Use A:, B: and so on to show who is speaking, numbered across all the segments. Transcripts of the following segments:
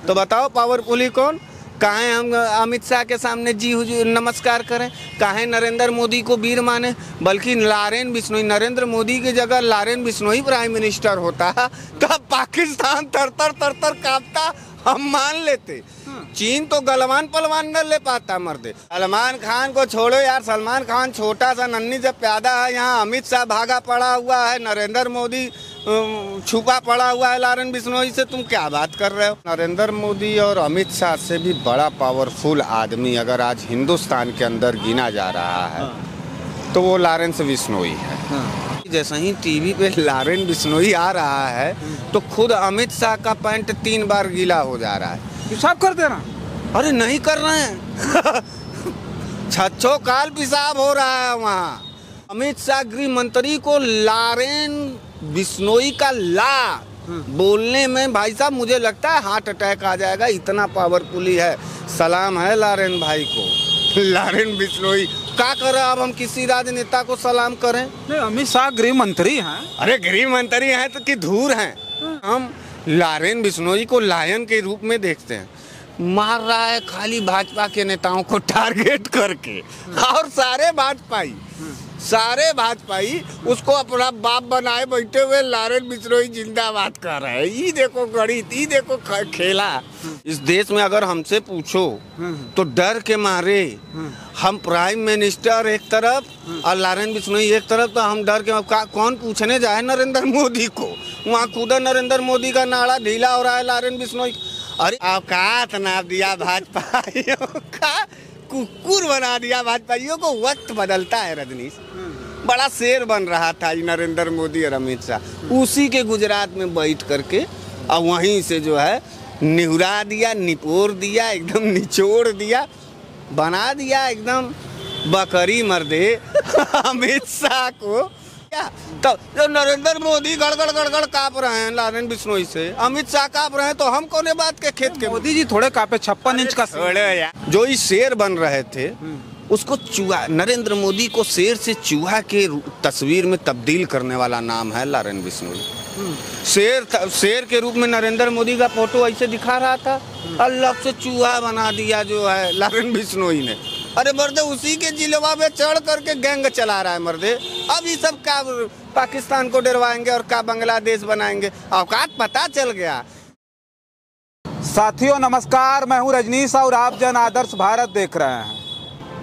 A: तो बताओ पावरफुली कौन? काहे हम अमित शाह के सामने जी हुजूर नमस्कार करें? काहे नरेंद्र मोदी को वीर माने? बल्कि लारेन बिश्नोई, नरेंद्र मोदी की जगह लारेन बिश्नोई प्राइम मिनिस्टर होता तब पाकिस्तान तर तर कांपता, हम मान लेते। चीन तो गलवान पलवान न ले पाता मर्दे। सलमान खान को छोड़ो यार, सलमान खान छोटा सा नन्ही जब पैदा है, यहाँ अमित शाह भागा पड़ा हुआ है, नरेंद्र मोदी छुपा पड़ा हुआ है लारेन बिश्नोई से। तुम क्या बात कर रहे हो? नरेंद्र मोदी और अमित शाह से भी बड़ा पावरफुल आदमी अगर आज हिंदुस्तान के अंदर गिना जा रहा है तो वो लारेन बिश्नोई है। जैसे ही टीवी पे लारेन बिश्नोई आ रहा है तो खुद अमित शाह का पैंट 3 बार गीला हो जा रहा है।
B: पेशाब कर देना?
A: अरे नहीं कर रहे हैं छच्छो काल पेशाब हो रहा है वहाँ। अमित शाह गृह मंत्री को लारेन बिश्नोई का ला बोलने में भाई साहब मुझे लगता है हार्ट अटैक आ जाएगा, इतना पावरफुली है। सलाम है लारेन भाई को। लारेन बिश्नोई क्या कर रहा? अब हम किसी राजनेता को सलाम करें?
B: नहीं, अमित शाह गृह मंत्री हैं।
A: अरे गृह मंत्री हैं तो कि धूर हैं। हम लारेन बिश्नोई को लायन के रूप में देखते हैं। मार रहा है खाली भाजपा के नेताओं को टारगेट करके, और सारे भाजपाई उसको अपना बाप बनाए बैठे हुए लारेन बिश्नोई जिंदाबाद कर रहे हैं। ये देखो गणित, ये देखो खेला। इस देश में अगर हमसे पूछो तो डर के मारे हम प्राइम मिनिस्टर एक तरफ और लारेन बिश्नोई एक तरफ, तो हम डर के कौन पूछने जाए नरेंद्र मोदी को? वहाँ खुदा नरेंद्र मोदी का नाड़ा ढीला हो रहा है लारेन बिश्नोई। अरे औकात नाप दिया भाजपाइयों का, कुकुर बना दिया भाजपाइयों को। वक्त बदलता है रजनीश। बड़ा शेर बन रहा था नरेंद्र मोदी और अमित शाह, उसी के गुजरात में बैठ करके और वहीं से जो है निहुरा दिया, निपोर दिया, एकदम निचोड़ दिया, बना दिया एकदम बकरी मर्दे अमित शाह को। तो जो नरेंद्र मोदी गड़गड़ काँप रहे हैं लारेन बिश्नोई से, अमित शाह काँप रहे हैं, तो हम कौन बात के खेत के?
B: मोदी जी थोड़े काँपे, 56 इंच का
A: जो इस शेर बन रहे थे उसको चूहा, नरेंद्र मोदी को शेर से चूहा के तस्वीर में तब्दील करने वाला नाम है लारेन बिश्नोई। शेर के रूप में नरेंद्र मोदी का फोटो ऐसे दिखा रहा था, अलग से चूहा बना दिया जो है लारेन बिश्नोई ने। अरे मर्दे उसी के जिलवा में चढ़ करके गैंग चला रहा है मर्दे। अब ये सब क्या पाकिस्तान को डरवाएंगे और क्या बांग्लादेश बनाएंगे? औकात पता चल गया।
B: साथियों नमस्कार, मैं हूं रजनीश और आप जन आदर्श भारत देख रहे हैं।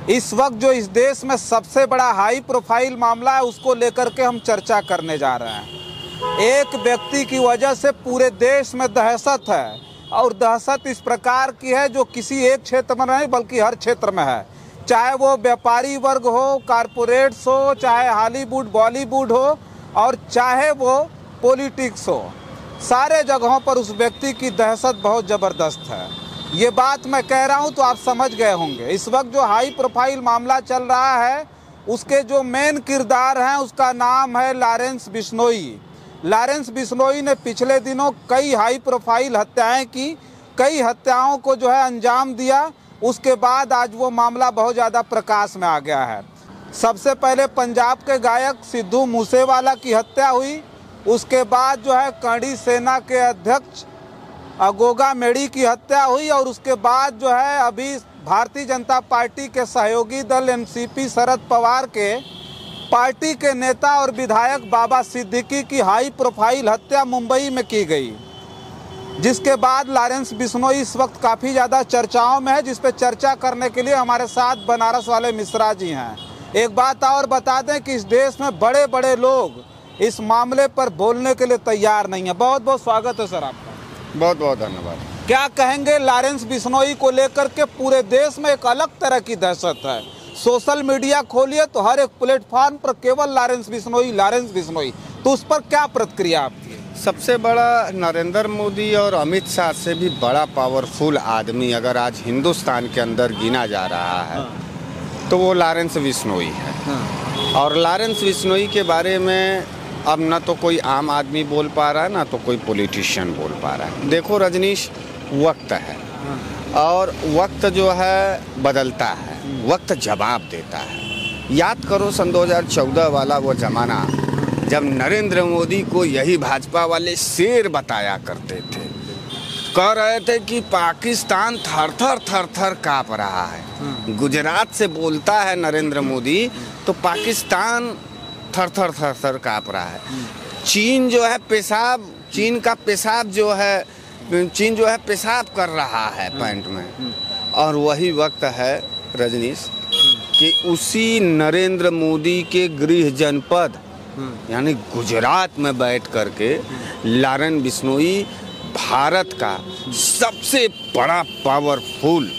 B: इस वक्त जो इस देश में सबसे बड़ा हाई प्रोफाइल मामला है उसको लेकर के हम चर्चा करने जा रहे हैं। एक व्यक्ति की वजह से पूरे देश में दहशत है, और दहशत इस प्रकार की है जो किसी एक क्षेत्र में नहीं बल्कि हर क्षेत्र में है। चाहे वो व्यापारी वर्ग हो, कारपोरेट्स हो, चाहे हॉलीवुड बॉलीवुड हो, और चाहे वो पॉलिटिक्स हो, सारे जगहों पर उस व्यक्ति की दहशत बहुत ज़बरदस्त है। ये बात मैं कह रहा हूँ तो आप समझ गए होंगे। इस वक्त जो हाई प्रोफाइल मामला चल रहा है उसके जो मेन किरदार हैं उसका नाम है लारेन बिश्नोई। लारेन बिश्नोई ने पिछले दिनों कई हाई प्रोफाइल हत्याएं की, कई हत्याओं को जो है अंजाम दिया। उसके बाद आज वो मामला बहुत ज़्यादा प्रकाश में आ गया है। सबसे पहले पंजाब के गायक सिद्धू मूसेवाला की हत्या हुई, उसके बाद जो है कड़ी सेना के अध्यक्ष गोगा मेड़ी की हत्या हुई, और उसके बाद जो है अभी भारतीय जनता पार्टी के सहयोगी दल एनसीपी शरद पवार के पार्टी के नेता और विधायक बाबा सिद्दीकी की हाई प्रोफाइल हत्या मुंबई में की गई। जिसके बाद लारेन बिश्नोई इस वक्त काफ़ी ज़्यादा चर्चाओं में है, जिस पे चर्चा करने के लिए हमारे साथ बनारस वाले मिश्रा जी हैं। एक बात और बता दें कि इस देश में बड़े बड़े लोग इस मामले पर बोलने के लिए तैयार नहीं है। बहुत बहुत स्वागत है सर आपका।
A: बहुत बहुत धन्यवाद।
B: क्या कहेंगे लारेन बिश्नोई को लेकर के? पूरे देश में एक अलग तरह की दहशत है। सोशल मीडिया खोलिए तो हर एक प्लेटफॉर्म पर केवल लारेन बिश्नोई, तो उस पर क्या प्रतिक्रिया आपकी?
A: सबसे बड़ा नरेंद्र मोदी और अमित शाह से भी बड़ा पावरफुल आदमी अगर आज हिंदुस्तान के अंदर गिना जा रहा है तो वो लारेन बिश्नोई है। और लारेन बिश्नोई के बारे में अब ना तो कोई आम आदमी बोल पा रहा है, ना तो कोई पॉलिटिशियन बोल पा रहा है। देखो रजनीश, वक्त है और वक्त जो है बदलता है, वक्त जवाब देता है। याद करो सन 2014 वाला वो ज़माना जब नरेंद्र मोदी को यही भाजपा वाले शेर बताया करते थे। कह रहे थे कि पाकिस्तान थर थर काँप रहा है। गुजरात से बोलता है नरेंद्र मोदी तो पाकिस्तान थर थर काँप रहा है। चीन जो है चीन जो है पेशाब कर रहा है पैंट में। और वही वक्त है रजनीश कि उसी नरेंद्र मोदी के गृह जनपद यानी गुजरात में बैठ करके लारेन बिश्नोई भारत का सबसे बड़ा पावरफुल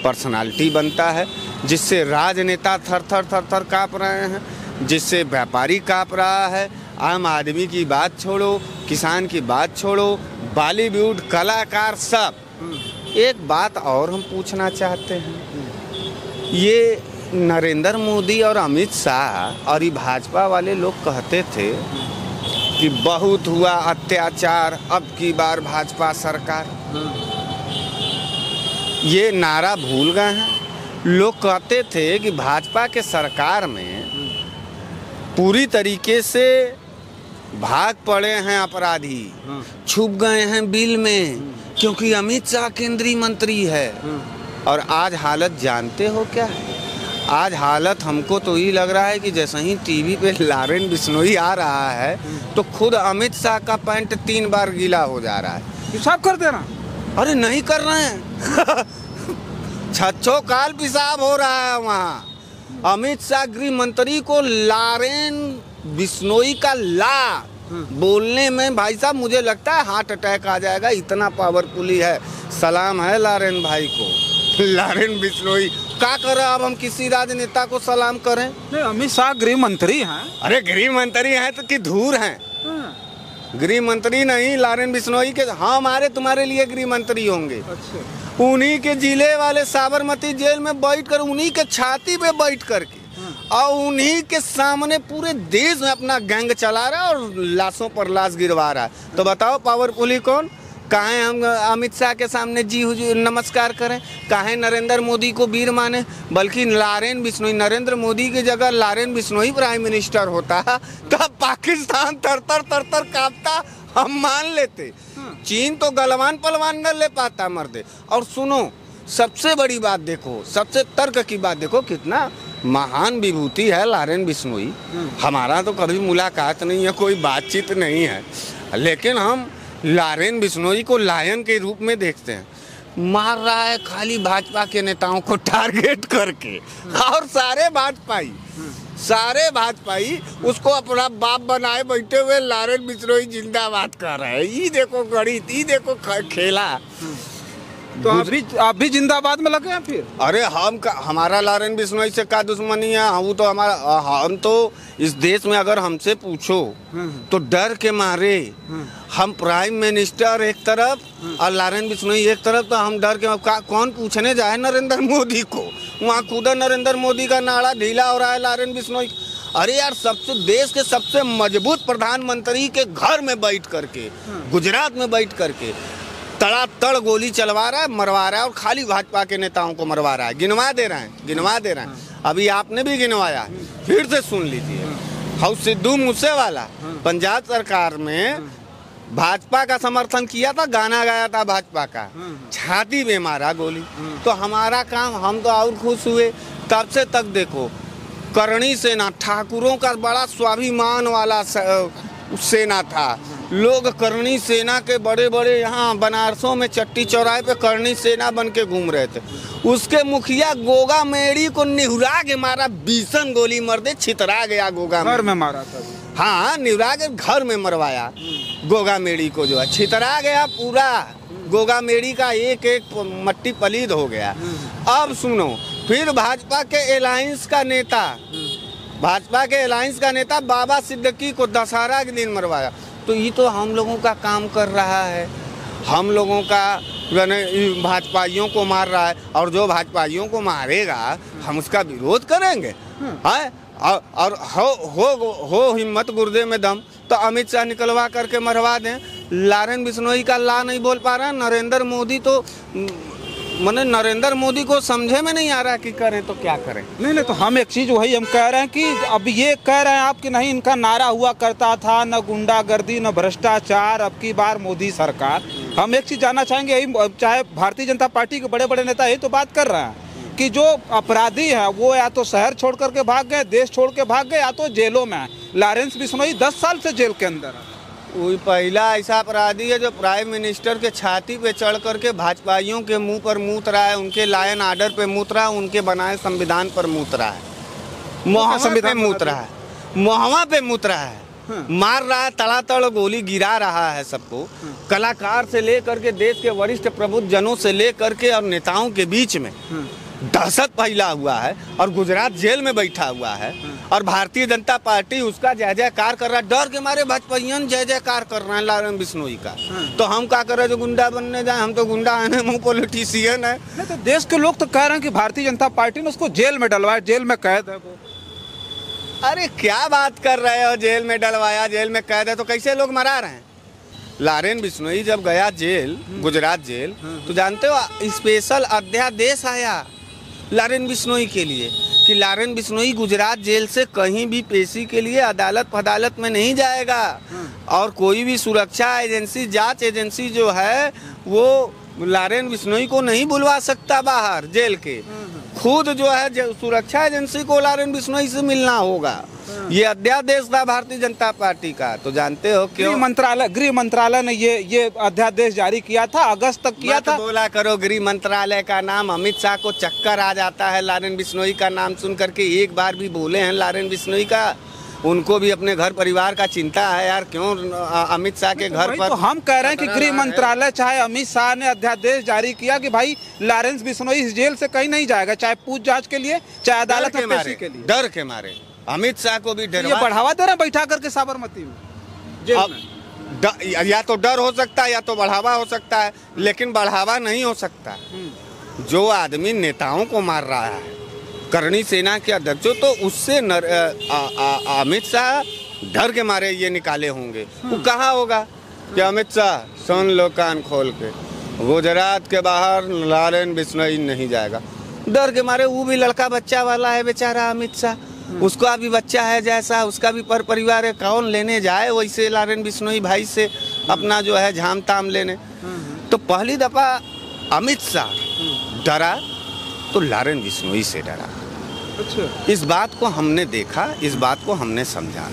A: पर्सनालिटी बनता है, जिससे राजनेता थर थर काँप रहे हैं, जिससे व्यापारी काँप रहा है। आम आदमी की बात छोड़ो, किसान की बात छोड़ो, बॉलीवुड कलाकार सब। एक बात और हम पूछना चाहते हैं, ये नरेंद्र मोदी और अमित शाह और ये भाजपा वाले लोग कहते थे कि बहुत हुआ अत्याचार, अब की बार भाजपा सरकार। ये नारा भूल गए हैं। लोग कहते थे कि भाजपा के सरकार में पूरी तरीके से भाग पड़े हैं अपराधी, छुप गए हैं बिल में, क्योंकि अमित शाह केंद्रीय मंत्री है। और आज हालत जानते हो क्या है? आज हालत हमको तो ये लग रहा है कि जैसे ही टीवी पे लारेन बिश्नोई आ रहा है तो खुद अमित शाह का पैंट 3 बार गीला हो जा रहा है।
B: पेशाब कर देना?
A: अरे नहीं कर रहे हैं। छच्छो काल पेशाब हो रहा है वहाँ। अमित शाह गृह मंत्री को लारेन बिश्नोई का ला बोलने में भाई साहब मुझे लगता है हार्ट अटैक आ जाएगा, इतना पावरफुल है। सलाम है लारेन भाई को। लारेन बिश्नोई क्या करे? अब हम किसी राजनेता को सलाम करें?
B: नहीं, अमित शाह गृह मंत्री हैं।
A: अरे गृह मंत्री हैं तो कि धूर हैं? गृह मंत्री नहीं, लारेन बिश्नोई के हाँ हमारे तुम्हारे लिए गृह मंत्री होंगे।
B: अच्छा।
A: उन्हीं के जिले वाले साबरमती जेल में बैठ कर, उन्हीं के छाती पे बैठ करके और उन्हीं के सामने पूरे देश में अपना गैंग चला रहा है और लाशों पर लाश गिरवा रहा है। तो बताओ पावरफुल कौन? काहे हम अमित शाह के सामने जी हुजूर नमस्कार करें? काहे नरेंद्र मोदी को वीर माने? बल्कि लारेन बिश्नोई, नरेंद्र मोदी की जगह लारेन बिश्नोई प्राइम मिनिस्टर होता तब पाकिस्तान तर तर कांपता, हम मान लेते। चीन तो गलवान पलवान न ले पाता मर्दे। और सुनो, सबसे बड़ी बात देखो, सबसे तर्क की बात देखो, कितना महान विभूति है लारेन बिश्नोई। हमारा तो कभी मुलाकात नहीं है, कोई बातचीत नहीं है, लेकिन हम लारेन बिश्नोई को लायन के रूप में देखते हैं। मार रहा है खाली भाजपा के नेताओं को टारगेट करके, और सारे भाजपाई उसको अपना बाप बनाए बैठे हुए लारेन बिश्नोई जिंदाबाद कर रहे हैं। ये देखो गणित, ये देखो खेला।
B: तो आप भी जिंदाबाद में लगे हैं फिर?
A: अरे हमारा लारेन बिश्नोई से क्या दुश्मनी है? वो तो हम तो इस देश में अगर हमसे पूछो तो डर के मारे हम प्राइम मिनिस्टर एक तरफ और लारेन बिश्नोई एक तरफ, तो हम डर के कौन पूछने जाए नरेंद्र मोदी को? वहाँ खुद नरेंद्र मोदी का नाड़ा ढीला हो रहा है लारेन बिश्नोई। अरे यार, देश के सबसे मजबूत प्रधानमंत्री के घर में बैठ करके, गुजरात में बैठ करके तड़ातड़ गोली चलवा रहा है, मरवा रहा है, और खाली भाजपा के नेताओं को मरवा रहा है। गिनवा दे रहे हैं। अभी आपने भी गिनवाया, फिर से सुन लीजिए। हाउ सिद्धू मूसेवाला पंजाब सरकार में भाजपा का समर्थन किया था, गाना गाया था भाजपा का, छाती में मारा गोली। तो हमारा काम, हम तो और खुश हुए। तब से तक देखो, करणी सेना, ठाकुरों का बड़ा स्वाभिमान वाला सेना था। लोग करणी सेना के बड़े बड़े यहाँ बनारसों में चट्टी चौराहे पे करणी सेना बन के घूम रहे थे। उसके मुखिया गोगा मेड़ी को निहुरा के मारा, 20 गोली मर दे, छितरा गया गोगा।
B: घर में मारा था?
A: हाँ, निहुरा के घर में मरवाया गोगा मेड़ी को, जो है छितरा गया पूरा। गोगा मेड़ी का एक एक मट्टी पलीद हो गया। अब सुनो, फिर भाजपा के अलायंस का नेता बाबा सिद्दीकी को दशहरा के दिन मरवाया। तो ये तो हम लोगों का काम कर रहा है, हम लोगों का भाजपाइयों को मार रहा है। और जो भाजपाइयों को मारेगा हम उसका विरोध करेंगे? और हो हिम्मत गुर्दे में दम तो अमित शाह निकलवा करके मरवा दें। लारेन बिश्नोई का ला नहीं बोल पा रहा है। नरेंद्र मोदी तो मैंने नरेंद्र मोदी को समझे में नहीं आ रहा कि करें तो क्या करें।
B: नहीं तो हम एक चीज़ वही हम कह रहे हैं कि अब ये कह रहे हैं आप कि नहीं, इनका नारा हुआ करता था न गुंडागर्दी न भ्रष्टाचार, अब की बार मोदी सरकार। हम एक चीज़ जानना चाहेंगे, यही चाहे भारतीय जनता पार्टी के बड़े बड़े नेता यही तो बात कर रहे हैं कि जो अपराधी हैं वो या तो शहर छोड़ करके भाग गए, देश छोड़ के भाग गए, या तो जेलों में है। लॉरेंस बिश्नोई 10 साल से जेल के अंदर है।
A: वही पहला ऐसा अपराधी है जो प्राइम मिनिस्टर के छाती पे चढ़ करके भाजपाइयों के मुंह पर मूत रहा है, उनके लायन आर्डर पे मूत रहा है, उनके बनाए संविधान पर मूत रहा है, मोहवा पे मूत रहा है, मोहवा पे मूत रहा है, मार रहा है, तड़ातड़ गोली गिरा रहा है सबको। कलाकार से लेकर के देश के वरिष्ठ प्रबुद्ध जनों से लेकर के और नेताओं के बीच में दहशत फैला हुआ है और गुजरात जेल में बैठा हुआ है और भारतीय जनता पार्टी उसका जय जयकार कर रहा है। डर के मारे भाजपाइयन जय जयकार कर रहे हैं लॉरेंस बिश्नोई का। तो हम क्या कर रहे हैं जो गुंडा बनने जाए? हम तो गुंडा है, मुँह पॉलिटिशियन है।
B: नहीं तो देश के लोग तो कह रहे हैं कि भारतीय जनता पार्टी ने उसको जेल में डलवाया, जेल में कैद है वो।
A: अरे क्या बात कर रहे हो? जेल में डलवाया, जेल में कैद है, तो कैसे लोग मरा रहे हैं? लॉरेंस बिश्नोई जब गया जेल, गुजरात जेल, तो जानते हो स्पेशल अध्यादेश आया लॉरेंस बिश्नोई के लिए कि लॉरेंस बिश्नोई गुजरात जेल से कहीं भी पेशी के लिए अदालत में नहीं जाएगा और कोई भी सुरक्षा एजेंसी, जांच एजेंसी जो है वो लॉरेंस बिश्नोई को नहीं बुलवा सकता बाहर जेल के। खुद जो है सुरक्षा एजेंसी को लॉरेंस बिश्नोई से मिलना होगा। ये अध्यादेश था भारतीय जनता पार्टी का। तो जानते हो क्यों?
B: गृह मंत्रालय ने ये अध्यादेश जारी किया था, अगस्त तक किया था।
A: बोला करो गृह मंत्रालय का नाम, अमित शाह को चक्कर आ जाता है लॉरेंस बिश्नोई का नाम सुन करके। एक बार भी बोले हैं लॉरेंस बिश्नोई का? उनको भी अपने घर परिवार का चिंता है यार, क्यों अमित शाह के घर पर?
B: तो हम कह रहे हैं कि गृह मंत्रालय चाहे अमित शाह ने अध्यादेश जारी किया कि भाई लॉरेंस बिश्नोई इस जेल से कहीं नहीं जाएगा, चाहे पूछताछ के लिए चाहे अदालत में पेशी के लिए।
A: डर के मारे अमित शाह को भी डर
B: बढ़ावा दे रहे हैं बैठा करके साबरमती में जेल में।
A: या तो डर हो सकता है या तो बढ़ावा हो सकता है, लेकिन बढ़ावा नहीं हो सकता। जो आदमी नेताओं को मार रहा है, करणी सेना के अध्यक्ष, तो उससे अमित शाह डर के मारे ये निकाले होंगे। वो कहाँ होगा कि अमित शाह सुन लो कान खोल के, गुजरात के बाहर लॉरेंस बिश्नोई नहीं जाएगा। डर के मारे वो भी लड़का बच्चा वाला है बेचारा अमित शाह, उसका भी बच्चा है जैसा, उसका भी परिवार है। कौन लेने जाए वैसे लॉरेंस बिश्नोई भाई से अपना जो है झाम ताम लेने? तो पहली दफा अमित शाह डरा तो लॉरेंस बिश्नोई से डरा। अच्छा। इस बात को हमने देखा, इस बात को हमने समझा।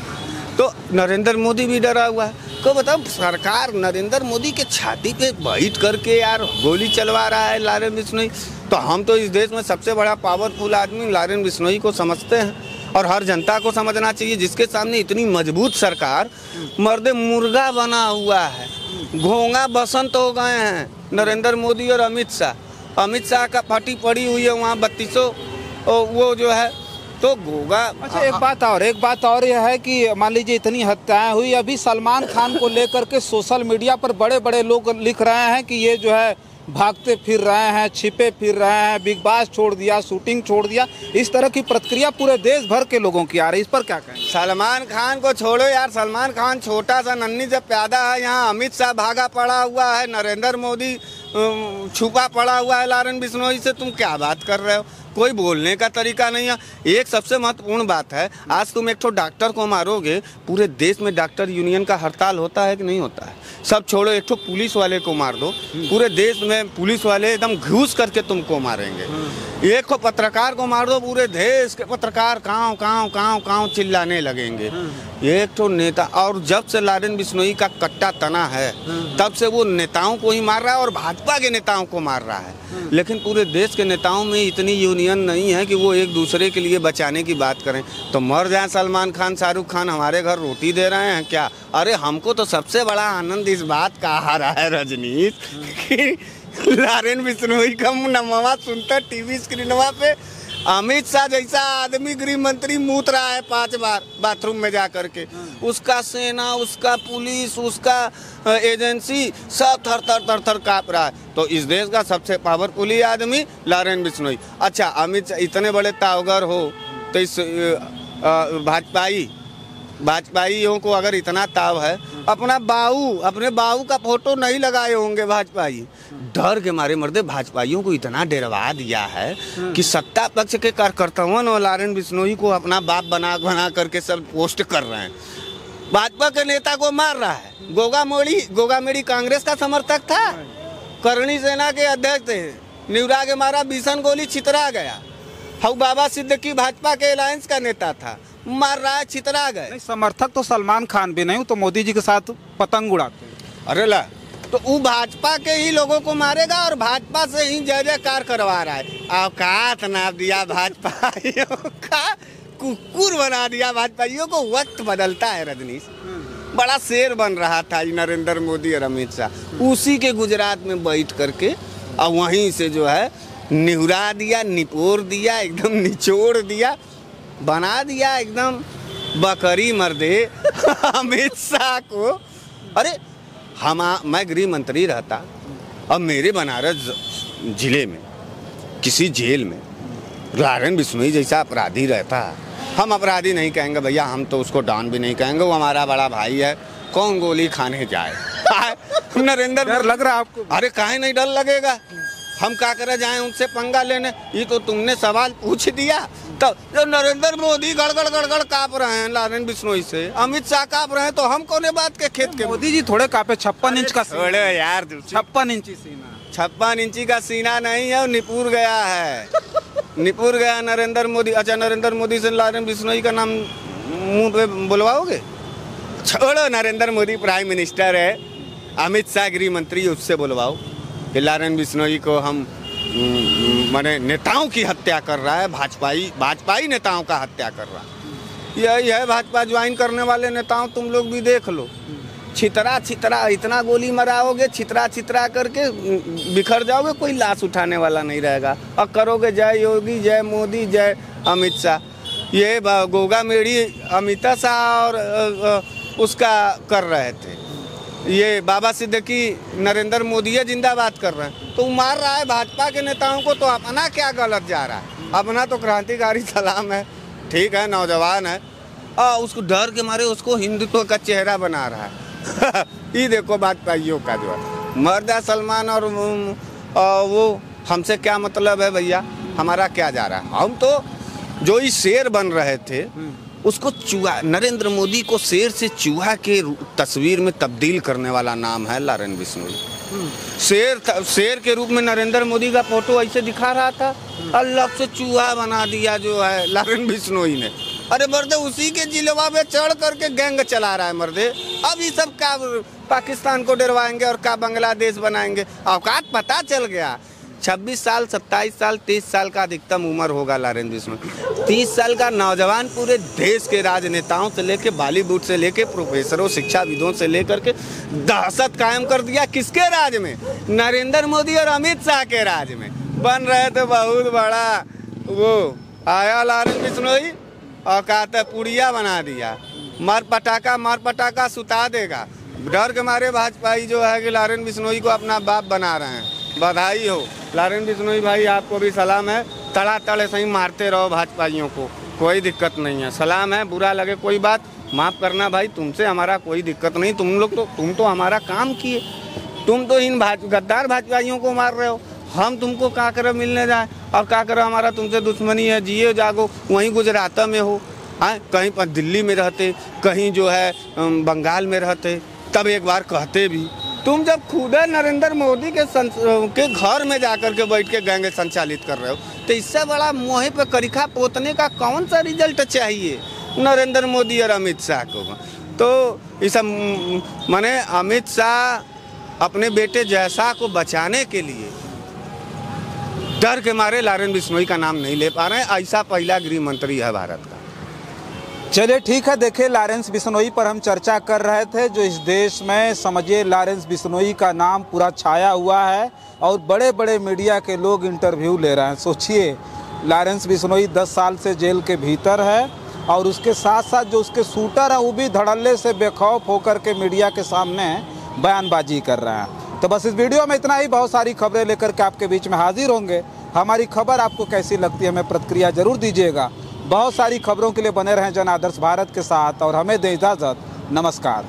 A: तो नरेंद्र मोदी भी डरा हुआ है। तो बताओ, सरकार नरेंद्र मोदी के छाती पे बैठ करके यार गोली चलवा रहा है लॉरेंस बिश्नोई। तो हम तो इस देश में सबसे बड़ा पावरफुल आदमी लॉरेंस बिश्नोई को समझते हैं और हर जनता को समझना चाहिए, जिसके सामने इतनी मजबूत सरकार मर्दे मुर्गा बना हुआ है। घोंगा बसंत हो गए हैं नरेंद्र मोदी और अमित शाह। अमित शाह का फटी पड़ी हुई है वहाँ 3200 वो जो है तो घोगा।
B: अच्छा, एक बात और यह है कि मान लीजिए इतनी हत्याएं हुई, अभी सलमान खान को लेकर के सोशल मीडिया पर बड़े बड़े लोग लिख रहे हैं कि ये जो है भागते फिर रहे हैं, छिपे फिर रहे हैं, बिग बॉस छोड़ दिया, शूटिंग छोड़ दिया। इस तरह की प्रतिक्रिया पूरे देश भर के लोगों की आ रही है, इस पर क्या कहें?
A: सलमान खान को छोड़ो यार, सलमान खान छोटा सा नन्ही जब पैदा है, यहाँ अमित शाह भागा पड़ा हुआ है, नरेंद्र मोदी छुपा पड़ा हुआ है लॉरेंस बिश्नोई से। तुम क्या बात कर रहे हो? कोई बोलने का तरीका नहीं है। एक सबसे महत्वपूर्ण बात है, आज तुम एक तो डॉक्टर को मारोगे, पूरे देश में डॉक्टर यूनियन का हड़ताल होता है कि नहीं होता है? सब छोड़ो, एक तो पुलिस वाले को मार दो, पूरे देश में पुलिस वाले एकदम घूस करके तुमको मारेंगे। एक को पत्रकार को मार दो, पूरे देश के पत्रकार काँव काँव काँव काँव चिल्लाने लगेंगे। एक तो नेता, और जब से लॉरेंस बिश्नोई का कट्टा तना है तब से वो नेताओं को ही मार रहा है और भाजपा के नेताओं को मार रहा है। लेकिन पूरे देश के नेताओं में इतनी यूनियन नहीं है कि वो एक दूसरे के लिए बचाने की बात करें। तो मर जाए सलमान खान, शाहरुख खान, हमारे घर रोटी दे रहे हैं क्या? अरे हमको तो सबसे बड़ा आनंद इस बात का आ रहा है रजनीश कि लॉरेंस बिश्नोई का नमवा सुनता टीवी स्क्रीनवा पे अमित शाह जैसा आदमी गृह मंत्री मूत रहा है 5 बार बाथरूम में जा करके। उसका सेना, उसका पुलिस, उसका एजेंसी सब थर थर थर थर काँप रहा है। तो इस देश का सबसे पावरफुल आदमी लॉरेंस बिश्नोई। अच्छा, अमित शाह इतने बड़े तावगर हो तो इस भाजपाइयों को अगर इतना ताव है अपने बाऊ का फोटो नहीं लगाए होंगे भाजपाई। डर के मारे मर्दे भाजपाइयों को इतना डरवा दिया है कि सत्ता पक्ष के कार्यकर्ताओं और लारेन बिश्नोई को अपना बाप बना करके सब पोस्ट कर रहे हैं। भाजपा के नेता को मार रहा है। गोगामेड़ी कांग्रेस का समर्थक था, करणी सेना के अध्यक्ष थे, निवरा के मारा 20 गोली छितरा गया। हऊ बाबा सिद्दीकी भाजपा के अलायंस का नेता था, मार रहा है, छितरा गए।
B: समर्थक तो सलमान खान भी नहीं, तो मोदी जी के साथ पतंग उड़ाते हैं।
A: अरे ला, तो वो भाजपा के ही लोगों को मारेगा और भाजपा से ही जय जयकार करवा रहा है। औकात ना दिया भाजपाइयों का, कुकुर बना दिया भाजपाइयों को। वक्त बदलता है रजनीश, बड़ा शेर बन रहा था नरेंद्र मोदी और अमित शाह, उसी के गुजरात में बैठ करके और वहीं से जो है निहुरा दिया, निपोर दिया, एकदम निचोड़ दिया, बना दिया एकदम बकरी मर्दे अमित शाह को। अरे मैं गृह मंत्री रहता अब मेरे बनारस जिले में किसी जेल में लारेन बिश्नोई जैसा अपराधी रहता, हम अपराधी नहीं कहेंगे भैया, हम तो उसको डॉन भी नहीं कहेंगे, वो हमारा बड़ा भाई है, कौन गोली खाने जाए। नरेंद्र
B: डर लग रहा है आपको?
A: अरे काहे नहीं डर लगेगा, हम क्या करे जाए उनसे पंगा लेने। ये तो तुमने सवाल पूछ दिया। तो जो नरेंद्र मोदी गड़गड़ काँप रहे हैं लारेन बिश्नोई से, अमित शाह काँप रहे हैं, तो हम कौन बात के खेत के।
B: मोदी जी थोड़े काँपे, 56 इंच का
A: थोड़े यार,
B: 56 इंची सीना,
A: 56 इंची का सीना नहीं है, निपुर गया है, निपुर गया नरेंद्र मोदी। अच्छा, नरेंद्र मोदी से लारेन बिश्नोई का नाम मुंह पे बुलवाओगे? छोड़ो, नरेंद्र मोदी प्राइम मिनिस्टर है, अमित शाह गृह मंत्री, उससे बुलवाओ कि लारेन बिश्नोई को हम माने नेताओं की हत्या कर रहा है, भाजपाई नेताओं का हत्या कर रहा है। यही है भाजपा ज्वाइन करने वाले नेताओं, तुम लोग भी देख लो। छितरा इतना गोली मराओगे, छितरा करके बिखर जाओगे, कोई लाश उठाने वाला नहीं रहेगा। और करोगे जय योगी, जय मोदी, जय अमित शाह। ये गोगामेड़ी अमित शाह और उसका कर रहे थे, ये बाबा सिद्दीकी नरेंद्र मोदी जिंदाबाद कर रहे हैं, तो मार रहा है भाजपा के नेताओं को। तो अपना क्या गलत जा रहा है? अपना तो क्रांतिकारी सलाम है, ठीक है, नौजवान है, उसको डर के मारे उसको हिंदुत्व का चेहरा बना रहा है। ये देखो भाजपाइयों का जो है मर्दा सलमान और वो, हमसे क्या मतलब है भैया, हमारा क्या जा रहा है? हम तो जो ही शेर बन रहे थे उसको चूहा, नरेंद्र मोदी को शेर से चूहा के तस्वीर में तब्दील करने वाला नाम है लारेन बिश्नोई। शेर के रूप में नरेंद्र मोदी का फोटो ऐसे दिखा रहा था, अलग से चूहा बना दिया जो है लारेन बिश्नोई ने। अरे मर्दे, उसी के जिलवा में चढ़ करके गैंग चला रहा है मर्दे। अब ये सब क्या पाकिस्तान को डरवाएंगे और क्या बांग्लादेश बनाएंगे? औकात पता चल गया। 26 साल, 27 साल, 23 साल का अधिकतम उम्र होगा लारेन बिश्नोई। 30 साल का नौजवान पूरे देश के राजनेताओं से लेके, बॉलीवुड से लेके, प्रोफेसरों, शिक्षाविदों से लेकर के दहशत कायम कर दिया। किसके राज में? नरेंद्र मोदी और अमित शाह के राज में। बन रहे थे बहुत बड़ा, वो आया लारेन बिश्नोई और कहते पुड़िया बना दिया, मार पटाखा सुता देगा। डर के मारे भाजपाई जो है कि लारेन बिश्नोई को अपना बाप बना रहे हैं। बधाई हो लारेन बिश्नोई भाई, आपको भी सलाम है। तड़े से ही मारते रहो भाजपाइयों को, कोई दिक्कत नहीं है, सलाम है। बुरा लगे कोई बात माफ़ करना भाई, तुमसे हमारा कोई दिक्कत नहीं। तुम तो हमारा काम किए, तुम तो इन गद्दार भाजपाइयों को मार रहे हो। हम तुमको क्या करो मिलने जाए और क्या करो, हमारा तुमसे दुश्मनी है। जियो जागो, वहीं गुजरात में हो, हाँ, कहीं पर दिल्ली में रहते, कहीं जो है बंगाल में रहते, तब एक बार कहते भी। तुम जब खुद नरेंद्र मोदी के घर में जाकर के बैठ के गैंग संचालित कर रहे हो, तो इससे बड़ा मोहे पे करिखा पोतने का कौन सा रिजल्ट चाहिए नरेंद्र मोदी और अमित शाह को? तो इस माने अमित शाह अपने बेटे जयशाह को बचाने के लिए डर के मारे लारेन बिश्नोई का नाम नहीं ले पा रहे हैं। ऐसा पहला गृह मंत्री है भारत का।
B: चलिए ठीक है, देखिए लारेन बिश्नोई पर हम चर्चा कर रहे थे। जो इस देश में समझिए लारेन बिश्नोई का नाम पूरा छाया हुआ है और बड़े बड़े मीडिया के लोग इंटरव्यू ले रहे हैं। सोचिए, लारेन बिश्नोई 10 साल से जेल के भीतर है और उसके साथ साथ जो उसके शूटर हैं वो भी धड़ल्ले से बेखौफ होकर के मीडिया के सामने बयानबाजी कर रहे हैं। तो बस इस वीडियो में इतना ही। बहुत सारी खबरें लेकर के आपके बीच में हाजिर होंगे। हमारी खबर आपको कैसी लगती है, हमें प्रतिक्रिया जरूर दीजिएगा। बहुत सारी खबरों के लिए बने रहें जन आदर्श भारत के साथ और हमें दें इजाज़त। नमस्कार।